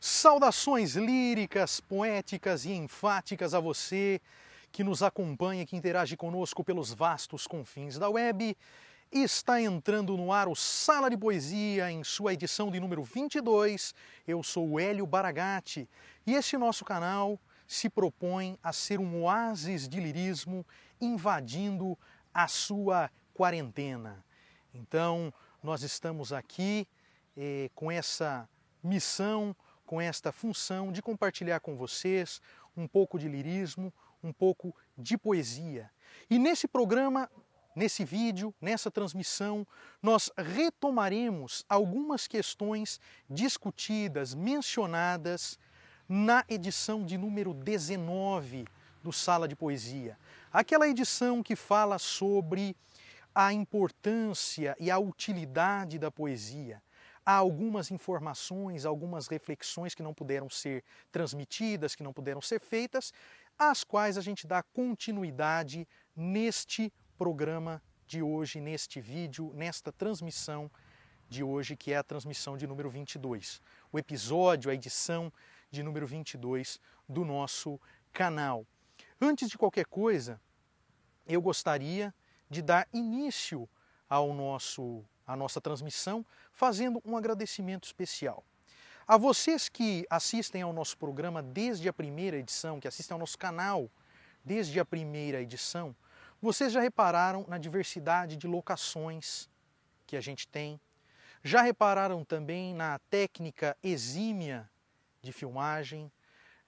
Saudações líricas, poéticas e enfáticas a você que nos acompanha, que interage conosco pelos vastos confins da web. Está entrando no ar o Sala de Poesia em sua edição de número 22. Eu sou o Hélio Baragatti e este nosso canal se propõe a ser um oásis de lirismo invadindo a sua quarentena. Então, nós estamos aqui com essa missão, com esta função de compartilhar com vocês um pouco de lirismo, um pouco de poesia. E nesse programa, nesse vídeo, nessa transmissão, nós retomaremos algumas questões discutidas, mencionadas na edição de número 19 do Sala de Poesia. Aquela edição que fala sobre a importância e a utilidade da poesia. Há algumas informações, algumas reflexões que não puderam ser transmitidas, que não puderam ser feitas, às quais a gente dá continuidade neste programa de hoje, neste vídeo, nesta transmissão de hoje, que é a transmissão de número 22. O episódio, a edição de número 22 do nosso canal. Antes de qualquer coisa, eu gostaria de dar início à nossa transmissão, fazendo um agradecimento especial. A vocês que assistem ao nosso programa desde a primeira edição, que assistem ao nosso canal desde a primeira edição, vocês já repararam na diversidade de locações que a gente tem, já repararam também na técnica exímia de filmagem,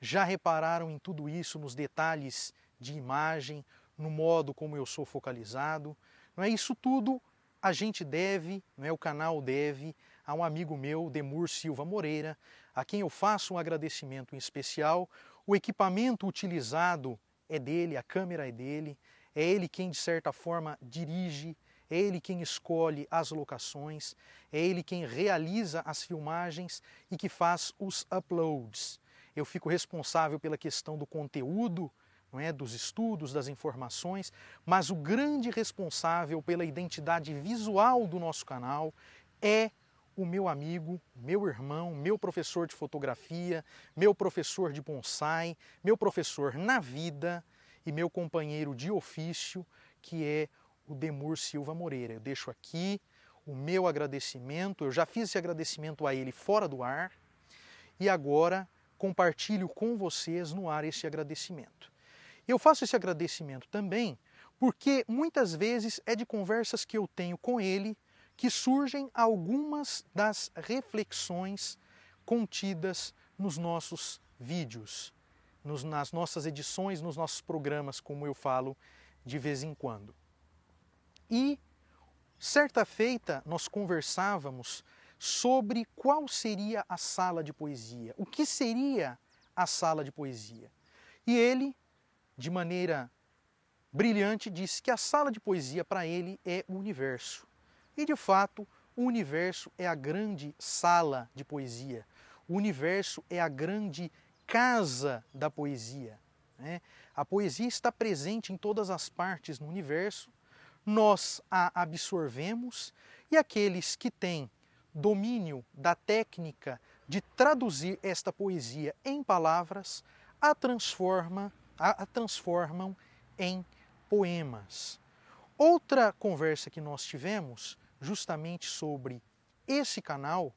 já repararam em tudo isso, nos detalhes de imagem, no modo como eu sou focalizado. Não é isso tudo a gente deve, não é, o canal deve a um amigo meu, Demur Silva Moreira, a quem eu faço um agradecimento em especial. O equipamento utilizado é dele, a câmera é dele, é ele quem de certa forma dirige, é ele quem escolhe as locações, é ele quem realiza as filmagens e que faz os uploads. Eu fico responsável pela questão do conteúdo, não é, dos estudos, das informações, mas o grande responsável pela identidade visual do nosso canal é o meu amigo, meu irmão, meu professor de fotografia, meu professor de bonsai, meu professor na vida e meu companheiro de ofício, que é o Demur Silva Moreira. Eu deixo aqui o meu agradecimento, eu já fiz esse agradecimento a ele fora do ar e agora compartilho com vocês no ar esse agradecimento. Eu faço esse agradecimento também porque muitas vezes é de conversas que eu tenho com ele que surgem algumas das reflexões contidas nos nossos vídeos, nas nossas edições, nos nossos programas, como eu falo de vez em quando. E certa feita nós conversávamos sobre qual seria a sala de poesia, o que seria a sala de poesia. E ele, de maneira brilhante, disse que a sala de poesia para ele é o universo. E de fato, o universo é a grande sala de poesia. O universo é a grande casa da poesia, né? A poesia está presente em todas as partes no universo, nós a absorvemos e aqueles que têm domínio da técnica de traduzir esta poesia em palavras a transformam em poemas. Outra conversa que nós tivemos, justamente sobre esse canal,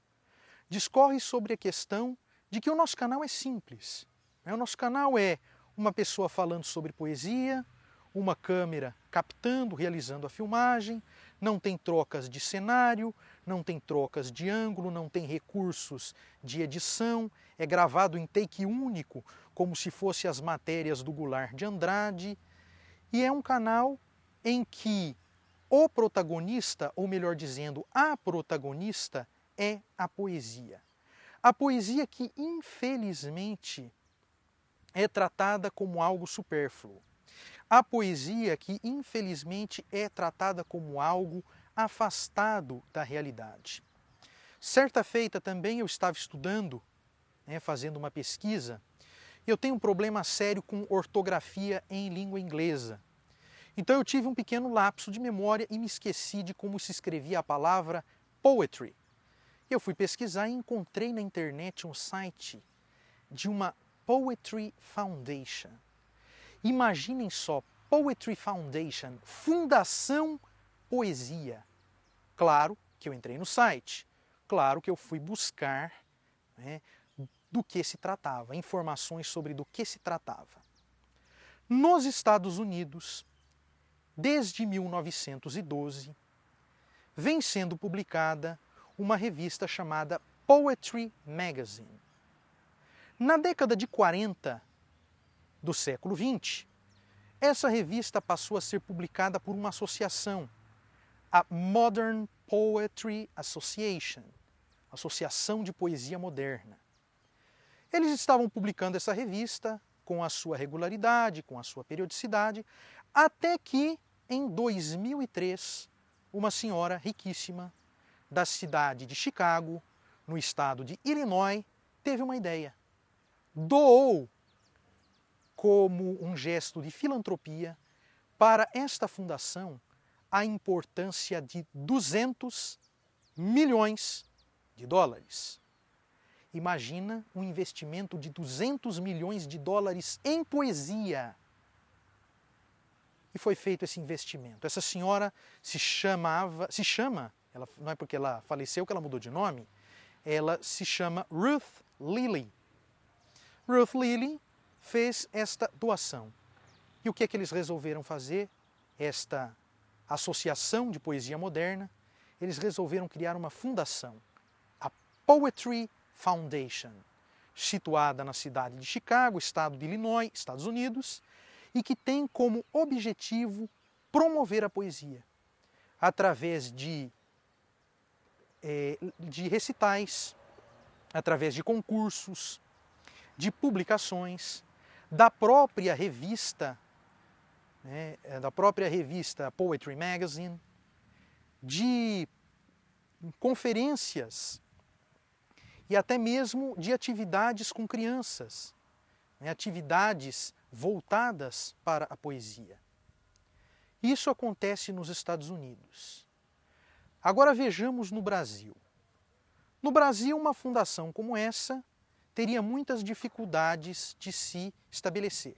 discorre sobre a questão de que o nosso canal é simples. O nosso canal é uma pessoa falando sobre poesia, uma câmera captando, realizando a filmagem, não tem trocas de cenário, não tem trocas de ângulo, não tem recursos de edição, é gravado em take único, como se fosse as matérias do Goulart de Andrade, e é um canal em que o protagonista, ou melhor dizendo, a protagonista, é a poesia. A poesia que, infelizmente, é tratada como algo supérfluo. A poesia que, infelizmente, é tratada como algo afastado da realidade. Certa feita também eu estava estudando, fazendo uma pesquisa, e eu tenho um problema sério com ortografia em língua inglesa. Então eu tive um pequeno lapso de memória e me esqueci de como se escrevia a palavra poetry. Eu fui pesquisar e encontrei na internet um site de uma Poetry Foundation. Imaginem só, Poetry Foundation, Fundação Poesia. Claro que eu entrei no site, claro que eu fui buscar, né, do que se tratava, informações sobre do que se tratava. Nos Estados Unidos, desde 1912, vem sendo publicada uma revista chamada Poetry Magazine. Na década de 40 do século XX, essa revista passou a ser publicada por uma associação, a Modern Poetry Association, Associação de Poesia Moderna. Eles estavam publicando essa revista com a sua regularidade, com a sua periodicidade, até que, em 2003, uma senhora riquíssima da cidade de Chicago, no estado de Illinois, teve uma ideia. Doou, como um gesto de filantropia, para esta fundação a importância de 200 milhões de dólares. Imagina um investimento de 200 milhões de dólares em poesia. E foi feito esse investimento. Essa senhora se chama, ela, não é porque ela faleceu que ela mudou de nome, ela se chama Ruth Lilly. Ruth Lilly fez esta doação. E o que é que eles resolveram fazer? Esta associação de poesia moderna, eles resolveram criar uma fundação, a Poetry Foundation, situada na cidade de Chicago, estado de Illinois, Estados Unidos, e que tem como objetivo promover a poesia através de recitais, através de concursos, de publicações, da própria revista, Poetry Magazine, de conferências e até mesmo de atividades com crianças, atividades voltadas para a poesia. Isso acontece nos Estados Unidos. Agora vejamos no Brasil. No Brasil, uma fundação como essa teria muitas dificuldades de se estabelecer.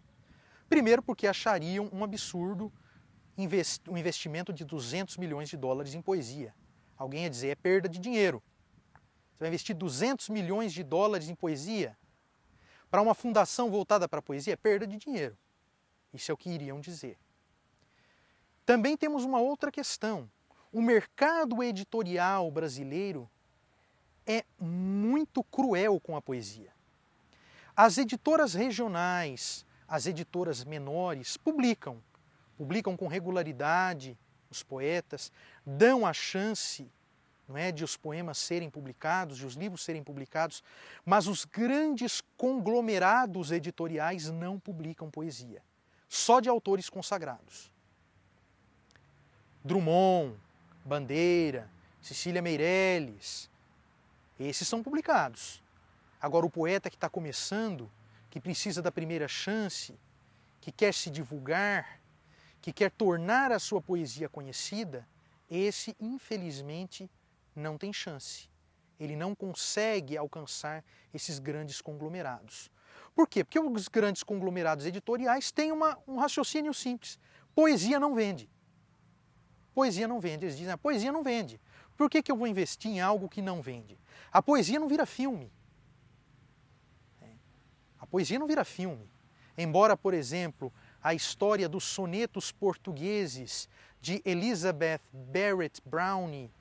Primeiro porque achariam um absurdo um investimento de 200 milhões de dólares em poesia. Alguém ia dizer, é perda de dinheiro. Você vai investir 200 milhões de dólares em poesia? Para uma fundação voltada para a poesia, é perda de dinheiro. Isso é o que iriam dizer. Também temos uma outra questão. O mercado editorial brasileiro é muito cruel com a poesia. As editoras regionais, as editoras menores publicam com regularidade os poetas, dão a chance, não é, de os poemas serem publicados, de os livros serem publicados, mas os grandes conglomerados editoriais não publicam poesia, só de autores consagrados. Drummond, Bandeira, Cecília Meirelles, esses são publicados. Agora o poeta que está começando, que precisa da primeira chance, que quer se divulgar, que quer tornar a sua poesia conhecida, esse infelizmente não tem chance. Ele não consegue alcançar esses grandes conglomerados. Por quê? Porque os grandes conglomerados editoriais têm um raciocínio simples. Poesia não vende. Poesia não vende. Eles dizem, a poesia não vende. Por que eu vou investir em algo que não vende? A poesia não vira filme. A poesia não vira filme. Embora, por exemplo, a história dos sonetos portugueses de Elizabeth Barrett Browning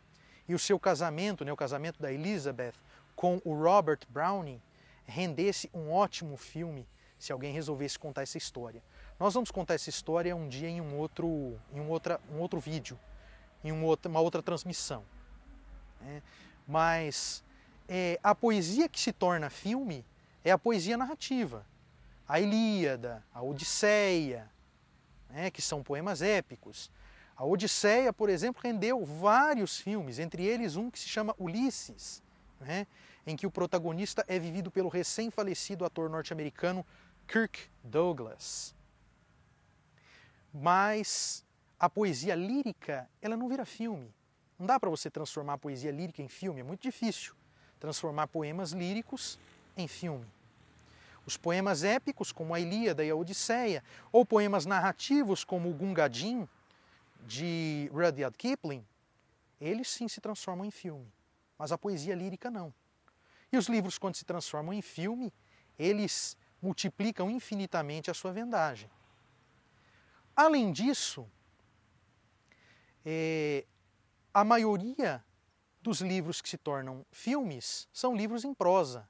e o seu casamento, o casamento da Elizabeth com o Robert Browning, rendesse um ótimo filme se alguém resolvesse contar essa história. Nós vamos contar essa história um dia em um outro vídeo, em uma outra transmissão. Mas a poesia que se torna filme é a poesia narrativa. A Ilíada, a Odisseia, que são poemas épicos. A Odisseia, por exemplo, rendeu vários filmes, entre eles um que se chama Ulisses, em que o protagonista é vivido pelo recém-falecido ator norte-americano Kirk Douglas. Mas a poesia lírica, ela não vira filme. Não dá para você transformar a poesia lírica em filme, é muito difícil transformar poemas líricos em filme. Os poemas épicos, como a Ilíada e a Odisseia, ou poemas narrativos, como o Gunga Din, de Rudyard Kipling, eles sim se transformam em filme, mas a poesia lírica não. E os livros, quando se transformam em filme, eles multiplicam infinitamente a sua vendagem. Além disso, a maioria dos livros que se tornam filmes são livros em prosa.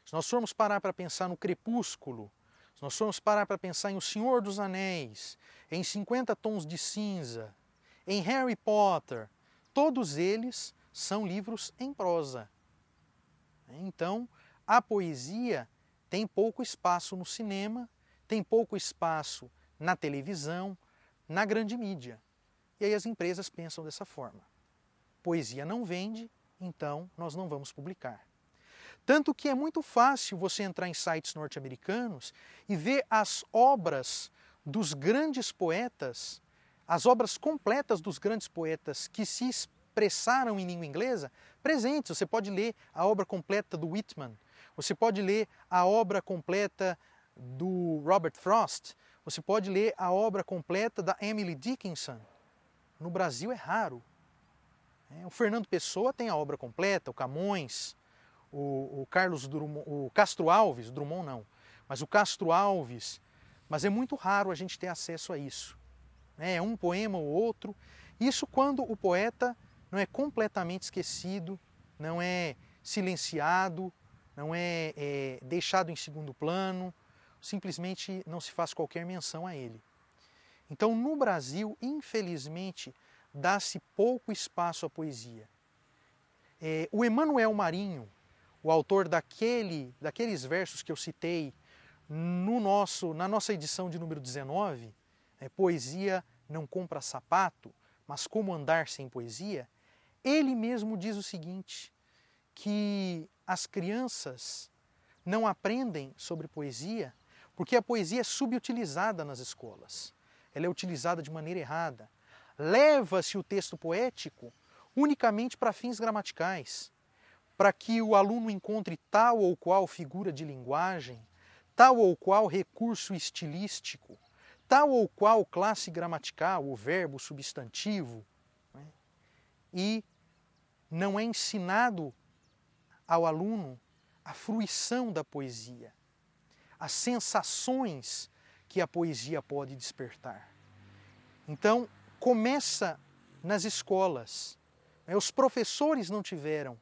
Se nós formos parar para pensar no Crepúsculo, se nós formos parar para pensar em O Senhor dos Anéis, em 50 Tons de Cinza, em Harry Potter, todos eles são livros em prosa. Então, a poesia tem pouco espaço no cinema, tem pouco espaço na televisão, na grande mídia. E aí as empresas pensam dessa forma. Poesia não vende, então nós não vamos publicar. Tanto que é muito fácil você entrar em sites norte-americanos e ver as obras dos grandes poetas, as obras completas dos grandes poetas que se expressaram em língua inglesa, presentes. Você pode ler a obra completa do Whitman, você pode ler a obra completa do Robert Frost, você pode ler a obra completa da Emily Dickinson. No Brasil é raro. O Fernando Pessoa tem a obra completa, o Camões, o Carlos Drummond, o Castro Alves, Drummond não, mas o Castro Alves, mas é muito raro a gente ter acesso a isso. É um poema ou outro, isso quando o poeta não é completamente esquecido, não é silenciado, não é deixado em segundo plano, simplesmente não se faz qualquer menção a ele. Então, no Brasil, infelizmente, dá-se pouco espaço à poesia. O Emanuel Marinho, o autor daqueles versos que eu citei na nossa edição de número 19, Poesia não compra sapato, mas como andar sem poesia, ele mesmo diz o seguinte, que as crianças não aprendem sobre poesia porque a poesia é subutilizada nas escolas. Ela é utilizada de maneira errada. Leva-se o texto poético unicamente para fins gramaticais, para que o aluno encontre tal ou qual figura de linguagem, tal ou qual recurso estilístico, tal ou qual classe gramatical, o verbo, o substantivo, e não é ensinado ao aluno a fruição da poesia, as sensações que a poesia pode despertar. Então, começa nas escolas. Os professores não tiveram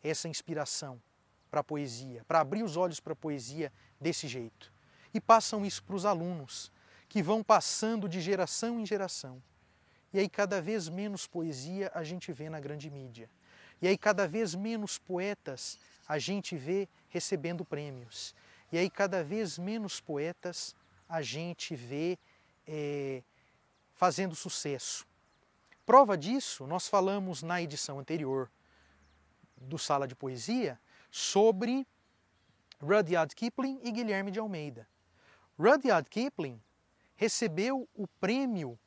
essa inspiração para a poesia, para abrir os olhos para a poesia desse jeito. E passam isso para os alunos, que vão passando de geração em geração. E aí cada vez menos poesia a gente vê na grande mídia. E aí cada vez menos poetas a gente vê recebendo prêmios. E aí cada vez menos poetas a gente vê fazendo sucesso. Prova disso, nós falamos na edição anterior do Sala de Poesia sobre Rudyard Kipling e Guilherme de Almeida. Rudyard Kipling recebeu o prêmio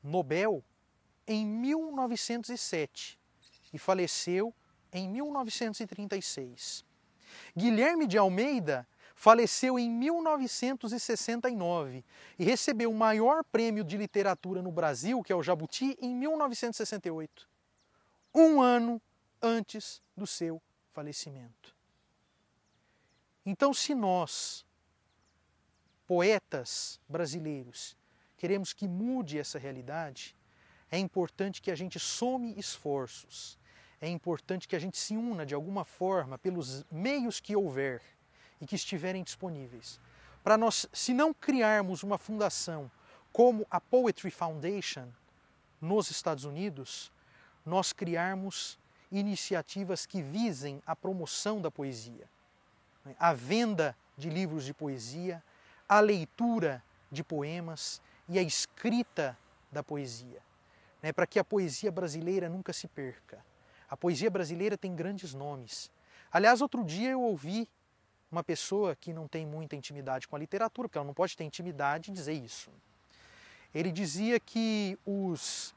Nobel em 1907 e faleceu em 1936. Guilherme de Almeida faleceu em 1969 e recebeu o maior prêmio de literatura no Brasil, que é o Jabuti, em 1968, um ano antes do seu falecimento. Então, se nós, poetas brasileiros, queremos que mude essa realidade, é importante que a gente some esforços, é importante que a gente se una de alguma forma pelos meios que houver e que estiverem disponíveis. Para nós, se não criarmos uma fundação como a Poetry Foundation nos Estados Unidos, nós criarmos iniciativas que visem a promoção da poesia, a venda de livros de poesia, a leitura de poemas e a escrita da poesia, para que a poesia brasileira nunca se perca. A poesia brasileira tem grandes nomes. Aliás, outro dia eu ouvi uma pessoa que não tem muita intimidade com a literatura, porque ela não pode ter intimidade em dizer isso. Ele dizia que os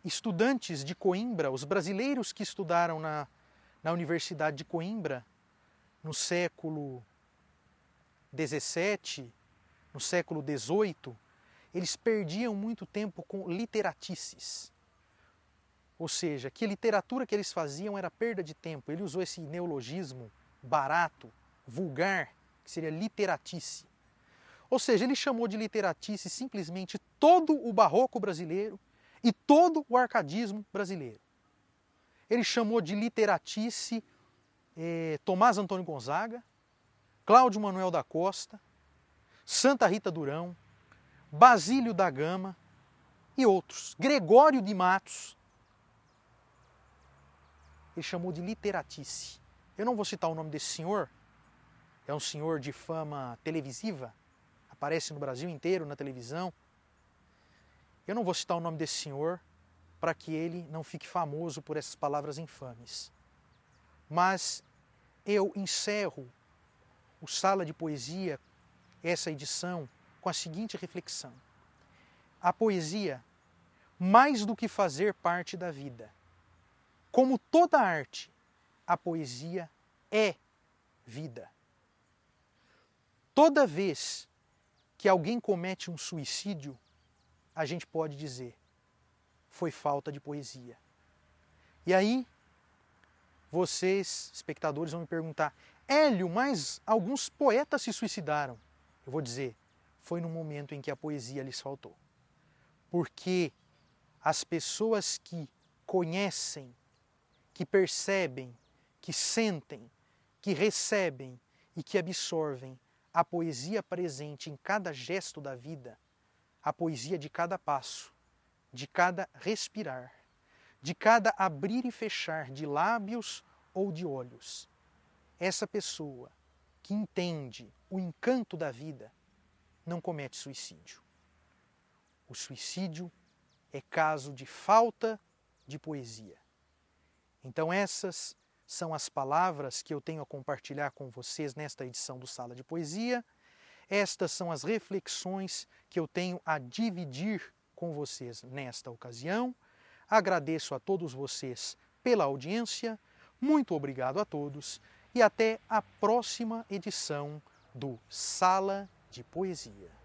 estudantes de Coimbra, os brasileiros que estudaram na Universidade de Coimbra no século XVII, no século XVIII, eles perdiam muito tempo com literatices. Ou seja, que a literatura que eles faziam era perda de tempo. Ele usou esse neologismo barato, vulgar, que seria literatice. Ou seja, ele chamou de literatice simplesmente todo o barroco brasileiro e todo o arcadismo brasileiro. Ele chamou de literatice Tomás Antônio Gonzaga, Cláudio Manuel da Costa, Santa Rita Durão, Basílio da Gama e outros. Gregório de Matos. Ele chamou de literatice. Eu não vou citar o nome desse senhor, é um senhor de fama televisiva, aparece no Brasil inteiro na televisão. Eu não vou citar o nome desse senhor para que ele não fique famoso por essas palavras infames. Mas eu encerro o Sala de Poesia, essa edição, com a seguinte reflexão. A poesia, mais do que fazer parte da vida, como toda arte, a poesia é vida. Toda vez que alguém comete um suicídio, a gente pode dizer, foi falta de poesia. E aí, vocês, espectadores, vão me perguntar, Hélio, mas alguns poetas se suicidaram. Eu vou dizer, foi no momento em que a poesia lhes faltou. Porque as pessoas que conhecem, que percebem, que sentem, que recebem e que absorvem a poesia presente em cada gesto da vida, a poesia de cada passo, de cada respirar, de cada abrir e fechar de lábios ou de olhos. Essa pessoa que entende o encanto da vida não comete suicídio. O suicídio é caso de falta de poesia. Então essas são as palavras que eu tenho a compartilhar com vocês nesta edição do Sala de Poesia. Estas são as reflexões que eu tenho a dividir com vocês nesta ocasião. Agradeço a todos vocês pela audiência, muito obrigado a todos e até a próxima edição do Sala de Poesia.